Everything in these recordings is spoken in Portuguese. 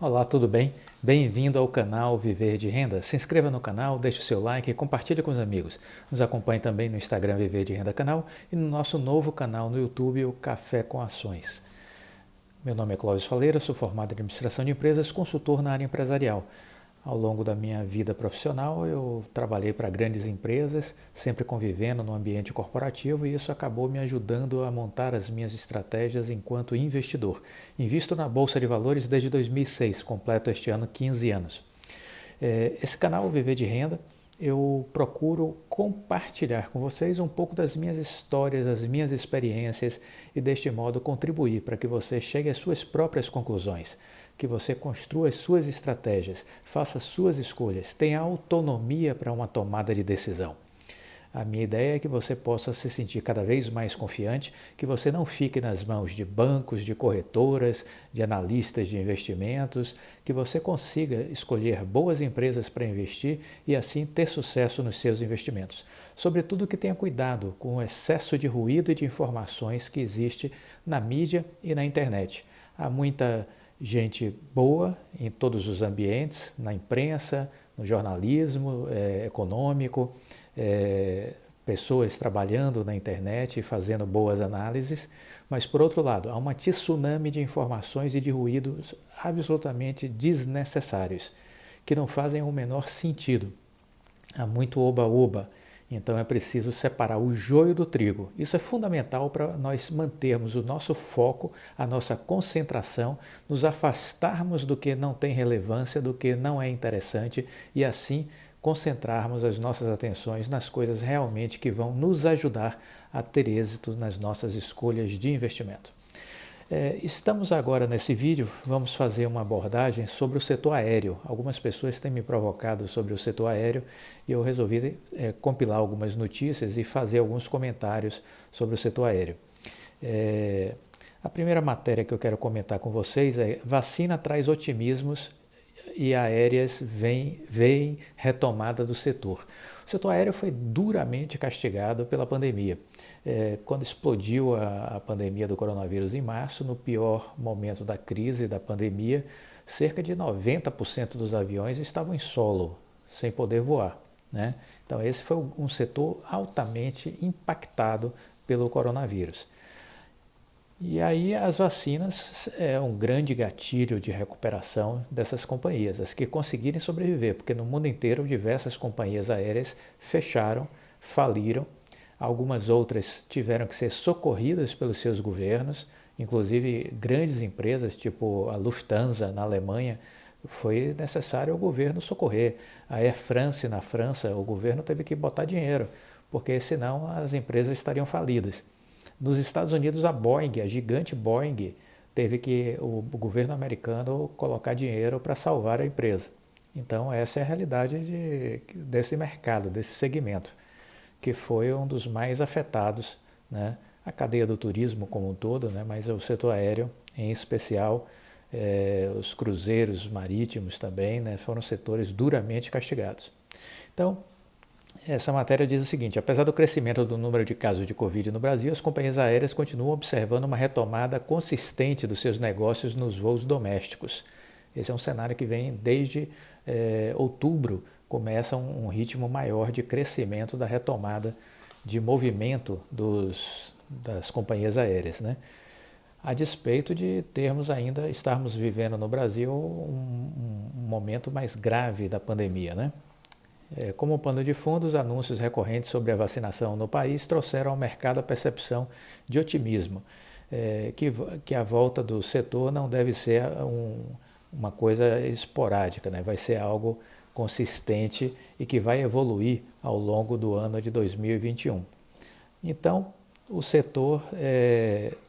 Olá, tudo bem? Bem-vindo ao canal Viver de Renda. Se inscreva no canal, deixe o seu like e compartilhe com os amigos. Nos acompanhe também no Instagram Viver de Renda Canal e no nosso novo canal no YouTube, o Café com Ações. Meu nome é Cláudio Faleira, sou formado em Administração de Empresas, consultor na área empresarial. Ao longo da minha vida profissional, eu trabalhei para grandes empresas, sempre convivendo no ambiente corporativo, e isso acabou me ajudando a montar as minhas estratégias enquanto investidor. Invisto na Bolsa de Valores desde 2006, completo este ano 15 anos. Esse canal Viver de Renda, eu procuro compartilhar com vocês um pouco das minhas histórias, as minhas experiências e deste modo contribuir para que você chegue às suas próprias conclusões, que você construa as suas estratégias, faça suas escolhas, tenha autonomia para uma tomada de decisão. A minha ideia é que você possa se sentir cada vez mais confiante, que você não fique nas mãos de bancos, de corretoras, de analistas de investimentos, que você consiga escolher boas empresas para investir e assim ter sucesso nos seus investimentos. Sobretudo que tenha cuidado com o excesso de ruído e de informações que existe na mídia e na internet. Há muita gente boa em todos os ambientes, na imprensa, no jornalismo econômico, pessoas trabalhando na internet e fazendo boas análises, mas por outro lado, há uma tsunami de informações e de ruídos absolutamente desnecessários, que não fazem o menor sentido. Há muito oba-oba, então é preciso separar o joio do trigo. Isso é fundamental para nós mantermos o nosso foco, a nossa concentração, nos afastarmos do que não tem relevância, do que não é interessante e assim concentrarmos as nossas atenções nas coisas realmente que vão nos ajudar a ter êxito nas nossas escolhas de investimento. Estamos agora nesse vídeo, vamos fazer uma abordagem sobre o setor aéreo. Algumas pessoas têm me provocado sobre o setor aéreo e eu resolvi compilar algumas notícias e fazer alguns comentários sobre o setor aéreo. A primeira matéria que eu quero comentar com vocês é: vacina traz otimismos e aéreas veem retomada do setor. O setor aéreo foi duramente castigado pela pandemia. Quando explodiu a pandemia do coronavírus em março, no pior momento da crise da pandemia, cerca de 90% dos aviões estavam em solo, sem poder voar, né? Então esse foi um setor altamente impactado pelo coronavírus. E aí as vacinas é um grande gatilho de recuperação dessas companhias, as que conseguirem sobreviver, porque no mundo inteiro diversas companhias aéreas fecharam, faliram, algumas outras tiveram que ser socorridas pelos seus governos, inclusive grandes empresas tipo a Lufthansa na Alemanha, foi necessário o governo socorrer. A Air France na França, o governo teve que botar dinheiro, porque senão as empresas estariam falidas. Nos Estados Unidos, a Boeing, a gigante Boeing, teve que o governo americano colocar dinheiro para salvar a empresa. Então, essa é a realidade desse mercado, desse segmento, que foi um dos mais afetados, né? A cadeia do turismo como um todo, né? Mas o setor aéreo, em especial, os cruzeiros marítimos também, né? Foram setores duramente castigados. Então, essa matéria diz o seguinte: apesar do crescimento do número de casos de Covid no Brasil, as companhias aéreas continuam observando uma retomada consistente dos seus negócios nos voos domésticos. Esse é um cenário que vem desde outubro, começa um ritmo maior de crescimento da retomada de movimento das companhias aéreas, né? A despeito de estarmos vivendo no Brasil um momento mais grave da pandemia, né? Como pano de fundo, os anúncios recorrentes sobre a vacinação no país trouxeram ao mercado a percepção de otimismo, que a volta do setor não deve ser uma coisa esporádica, né? Vai ser algo consistente e que vai evoluir ao longo do ano de 2021. Então, o setor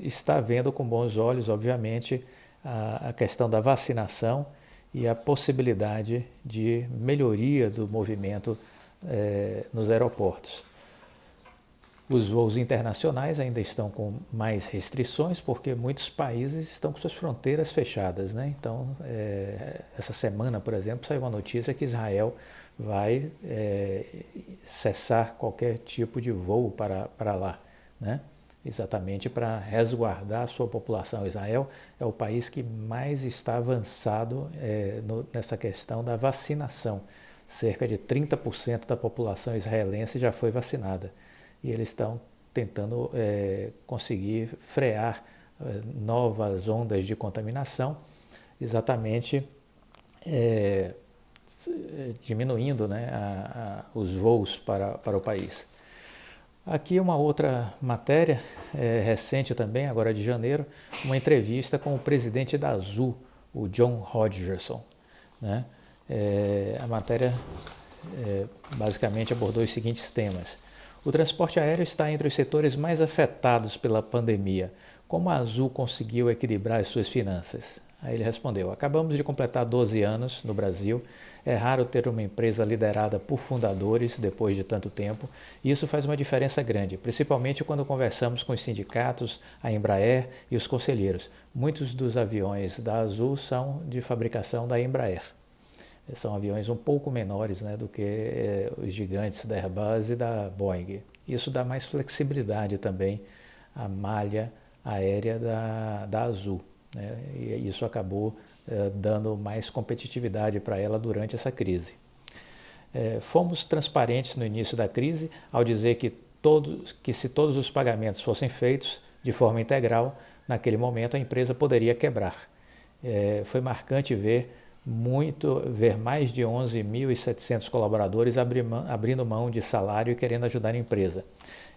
está vendo com bons olhos, obviamente, a questão da vacinação e a possibilidade de melhoria do movimento nos aeroportos. Os voos internacionais ainda estão com mais restrições, porque muitos países estão com suas fronteiras fechadas, né? Então, essa semana, por exemplo, saiu uma notícia que Israel vai cessar qualquer tipo de voo para lá, né? exatamente para resguardar a sua população. Israel é o país que mais está avançado nessa questão da vacinação. Cerca de 30% da população israelense já foi vacinada e eles estão tentando conseguir frear novas ondas de contaminação, exatamente diminuindo, né, os voos para o país. Aqui uma outra matéria recente também, agora de janeiro, uma entrevista com o presidente da Azul, o John Hodgerson, né? A matéria basicamente abordou os seguintes temas. O transporte aéreo está entre os setores mais afetados pela pandemia. Como a Azul conseguiu equilibrar as suas finanças? Aí ele respondeu: acabamos de completar 12 anos no Brasil. É raro ter uma empresa liderada por fundadores depois de tanto tempo, e isso faz uma diferença grande, principalmente quando conversamos com os sindicatos, a Embraer e os conselheiros. Muitos dos aviões da Azul são de fabricação da Embraer. São aviões um pouco menores, né, do que os gigantes da Airbus e da Boeing. Isso dá mais flexibilidade também à malha aérea da Azul, né, e isso acabou dando mais competitividade para ela durante essa crise. Fomos transparentes no início da crise ao dizer que se todos os pagamentos fossem feitos de forma integral, naquele momento a empresa poderia quebrar. Foi marcante ver mais de 11.700 colaboradores abrindo mão de salário e querendo ajudar a empresa.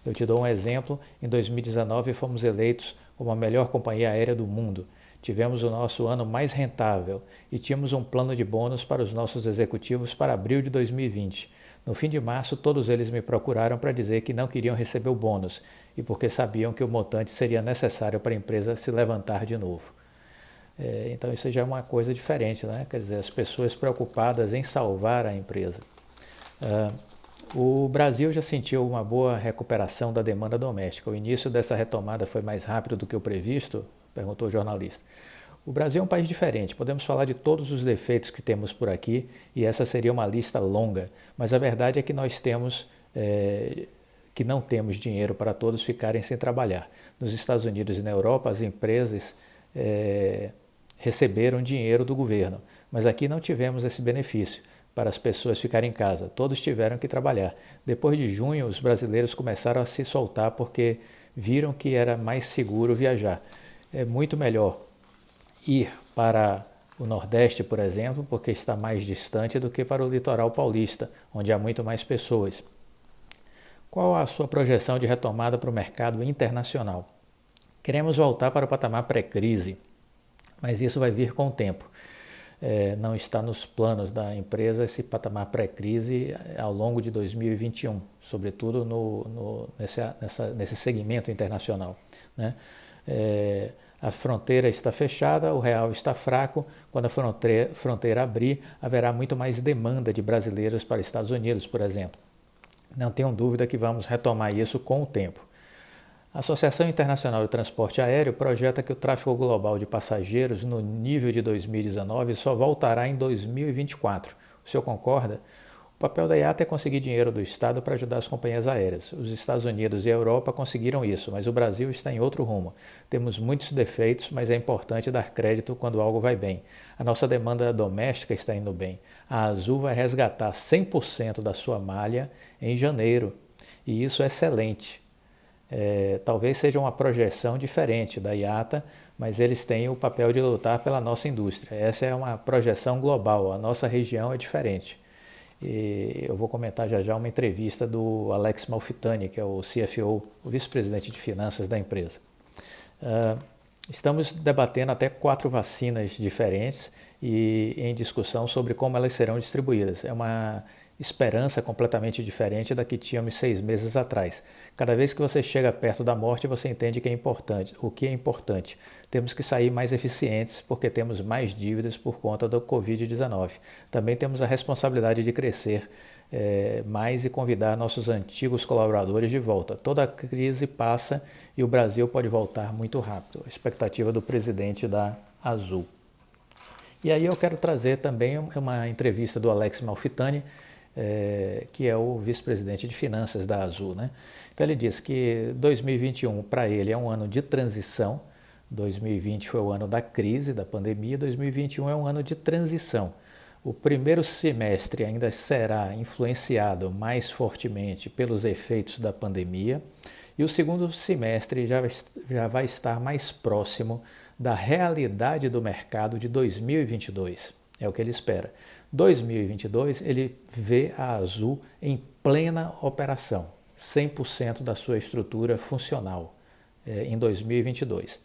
Eu te dou um exemplo: em 2019 fomos eleitos como a melhor companhia aérea do mundo. Tivemos o nosso ano mais rentável e tínhamos um plano de bônus para os nossos executivos para abril de 2020. No fim de março, todos eles me procuraram para dizer que não queriam receber o bônus e porque sabiam que o montante seria necessário para a empresa se levantar de novo. Então isso já é uma coisa diferente, né? Quer dizer, as pessoas preocupadas em salvar a empresa. O Brasil já sentiu uma boa recuperação da demanda doméstica. O início dessa retomada foi mais rápido do que o previsto? Perguntou o jornalista. O Brasil é um país diferente, podemos falar de todos os defeitos que temos por aqui e essa seria uma lista longa, mas a verdade é que nós temos que não temos dinheiro para todos ficarem sem trabalhar. Nos Estados Unidos e na Europa as empresas receberam dinheiro do governo, mas aqui não tivemos esse benefício para as pessoas ficarem em casa. Todos tiveram que trabalhar. Depois de junho, os brasileiros começaram a se soltar porque viram que era mais seguro viajar. É muito melhor ir para o Nordeste, por exemplo, porque está mais distante do que para o litoral paulista, onde há muito mais pessoas. Qual a sua projeção de retomada para o mercado internacional? Queremos voltar para o patamar pré-crise, mas isso vai vir com o tempo. Não está nos planos da empresa esse patamar pré-crise ao longo de 2021, sobretudo nesse segmento internacional, né? A fronteira está fechada, o real está fraco. Quando a fronteira abrir, haverá muito mais demanda de brasileiros para os Estados Unidos, por exemplo. Não tenham dúvida que vamos retomar isso com o tempo. A Associação Internacional de Transporte Aéreo projeta que o tráfego global de passageiros no nível de 2019 só voltará em 2024. O senhor concorda? O papel da IATA é conseguir dinheiro do Estado para ajudar as companhias aéreas. Os Estados Unidos e a Europa conseguiram isso, mas o Brasil está em outro rumo. Temos muitos defeitos, mas é importante dar crédito quando algo vai bem. A nossa demanda doméstica está indo bem. A Azul vai resgatar 100% da sua malha em janeiro, e isso é excelente. Talvez seja uma projeção diferente da IATA, mas eles têm o papel de lutar pela nossa indústria. Essa é uma projeção global, a nossa região é diferente. E eu vou comentar já uma entrevista do Alex Malfitani, que é o CFO, o vice-presidente de finanças da empresa. Estamos debatendo até 4 vacinas diferentes e em discussão sobre como elas serão distribuídas. É uma esperança completamente diferente da que tínhamos 6 meses atrás. Cada vez que você chega perto da morte, você entende que é importante. O que é importante? Temos que sair mais eficientes porque temos mais dívidas por conta do Covid-19. Também temos a responsabilidade de crescer mais e convidar nossos antigos colaboradores de volta. Toda a crise passa e o Brasil pode voltar muito rápido. A expectativa do presidente da Azul. E aí eu quero trazer também uma entrevista do Alex Malfitani, que é o vice-presidente de finanças da Azul, né? Então ele diz que 2021 para ele é um ano de transição, 2020 foi o ano da crise, da pandemia, 2021 é um ano de transição. O primeiro semestre ainda será influenciado mais fortemente pelos efeitos da pandemia e o segundo semestre já vai estar mais próximo da realidade do mercado de 2022. É o que ele espera. 2022 ele vê a Azul em plena operação, 100% da sua estrutura funcional em 2022.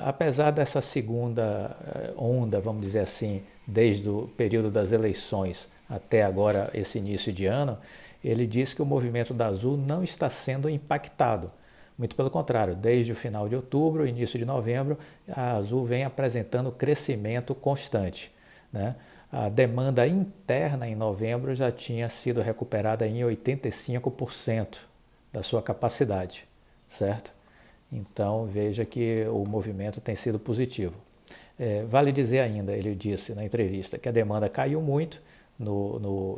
Apesar dessa segunda onda, vamos dizer assim, desde o período das eleições até agora, esse início de ano, ele diz que o movimento da Azul não está sendo impactado. Muito pelo contrário, desde o final de outubro, início de novembro, a Azul vem apresentando crescimento constante, né? A demanda interna em novembro já tinha sido recuperada em 85% da sua capacidade, certo? Então veja que o movimento tem sido positivo. Vale dizer ainda, ele disse na entrevista, que a demanda caiu muito,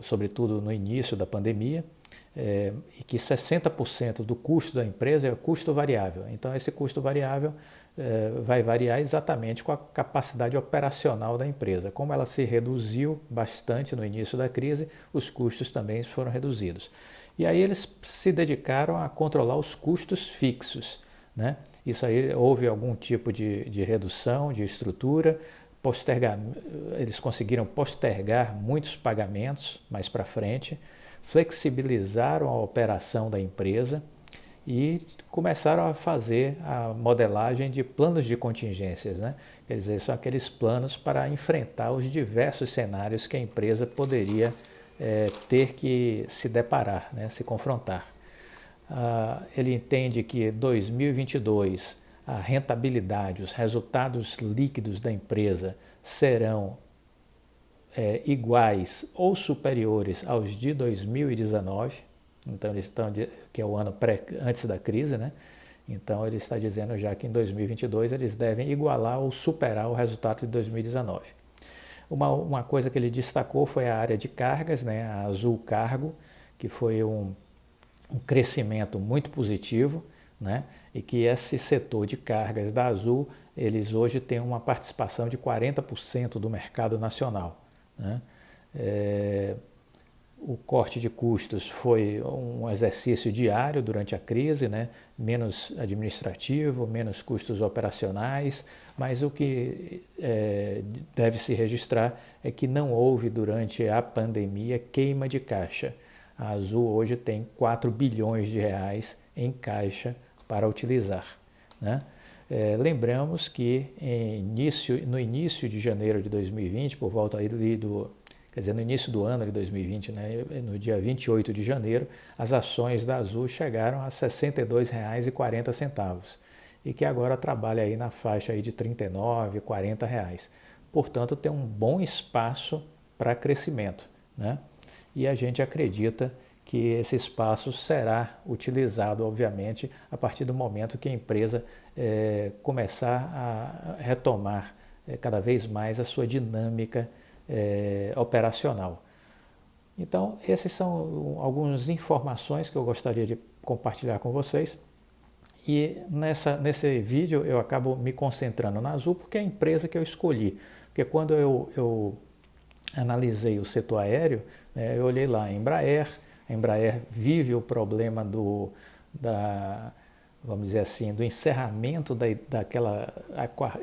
sobretudo no início da pandemia, e que 60% do custo da empresa é custo variável. Então esse custo variável vai variar exatamente com a capacidade operacional da empresa. Como ela se reduziu bastante no início da crise, os custos também foram reduzidos. E aí eles se dedicaram a controlar os custos fixos, né? Isso aí houve algum tipo de redução de estrutura, eles conseguiram postergar muitos pagamentos mais para frente, flexibilizaram a operação da empresa e começaram a fazer a modelagem de planos de contingências, né? Quer dizer, são aqueles planos para enfrentar os diversos cenários que a empresa poderia ter que se deparar, né? Se confrontar. Ele entende que 2022 a rentabilidade, os resultados líquidos da empresa serão iguais ou superiores aos de 2019, então eles estão que é o ano antes da crise, né? Então ele está dizendo já que em 2022 eles devem igualar ou superar o resultado de 2019. Uma coisa que ele destacou foi a área de cargas, né? A Azul Cargo, que foi um crescimento muito positivo, né? E que esse setor de cargas da Azul, eles hoje têm uma participação de 40% do mercado nacional, né? O corte de custos foi um exercício diário durante a crise, né? Menos administrativo, menos custos operacionais, mas o que deve se registrar é que não houve durante a pandemia queima de caixa. A Azul hoje tem 4 bilhões de reais em caixa para utilizar, né? Lembramos que no início de janeiro de 2020, por volta aí no início do ano de 2020, né, no dia 28 de janeiro, as ações da Azul chegaram a R$ 62,40 e que agora trabalha aí na faixa aí de R$ 39, R$ 40. Portanto, tem um bom espaço para crescimento, né? E a gente acredita que esse espaço será utilizado, obviamente, a partir do momento que a empresa começar a retomar cada vez mais a sua dinâmica operacional. Então, essas são algumas informações que eu gostaria de compartilhar com vocês. E nesse vídeo eu acabo me concentrando na Azul porque é a empresa que eu escolhi. Porque quando eu analisei o setor aéreo, eu olhei lá a Embraer vive o problema vamos dizer assim, do encerramento daquela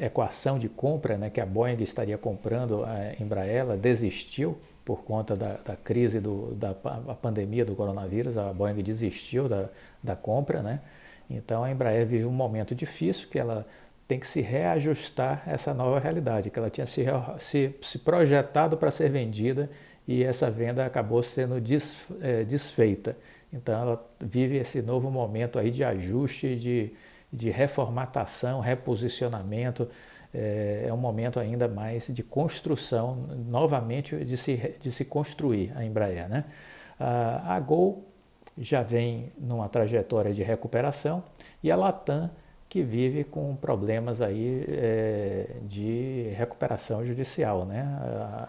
equação de compra, né, que a Boeing estaria comprando a Embraer, ela desistiu por conta da crise da pandemia do coronavírus, a Boeing desistiu da compra, né? Então a Embraer vive um momento difícil que ela tem que se reajustar a essa nova realidade, que ela tinha se projetado para ser vendida e essa venda acabou sendo desfeita. Então ela vive esse novo momento aí de ajuste, de reformatação, reposicionamento. É um momento ainda mais de construção, novamente de se construir a Embraer, né? A Gol já vem numa trajetória de recuperação e a Latam que vive com problemas aí de recuperação judicial, né?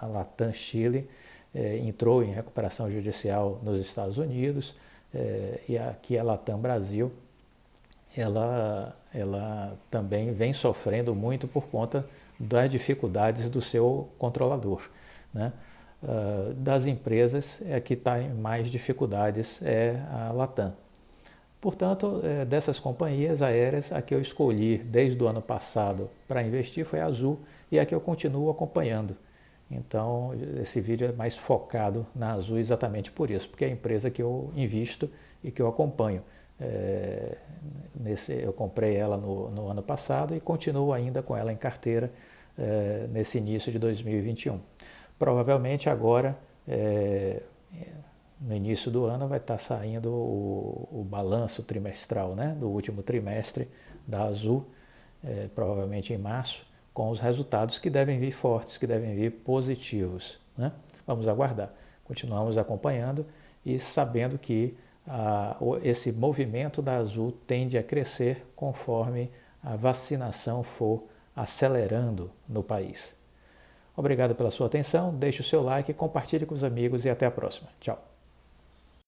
A Latam Chile entrou em recuperação judicial nos Estados Unidos, e aqui a Latam Brasil, ela também vem sofrendo muito por conta das dificuldades do seu controlador, né? Das empresas, que está em mais dificuldades é a Latam. Portanto, dessas companhias aéreas, a que eu escolhi desde o ano passado para investir foi a Azul, e a que eu continuo acompanhando. Então, esse vídeo é mais focado na Azul exatamente por isso, porque é a empresa que eu invisto e que eu acompanho. Eu comprei ela no ano passado e continuo ainda com ela em carteira nesse início de 2021. Provavelmente agora, no início do ano, vai estar saindo o balanço trimestral, né, do último trimestre da Azul, provavelmente em março, com os resultados que devem vir fortes, que devem vir positivos, né? Vamos aguardar. Continuamos acompanhando e sabendo que esse movimento da Azul tende a crescer conforme a vacinação for acelerando no país. Obrigado pela sua atenção, deixe o seu like, compartilhe com os amigos e até a próxima. Tchau.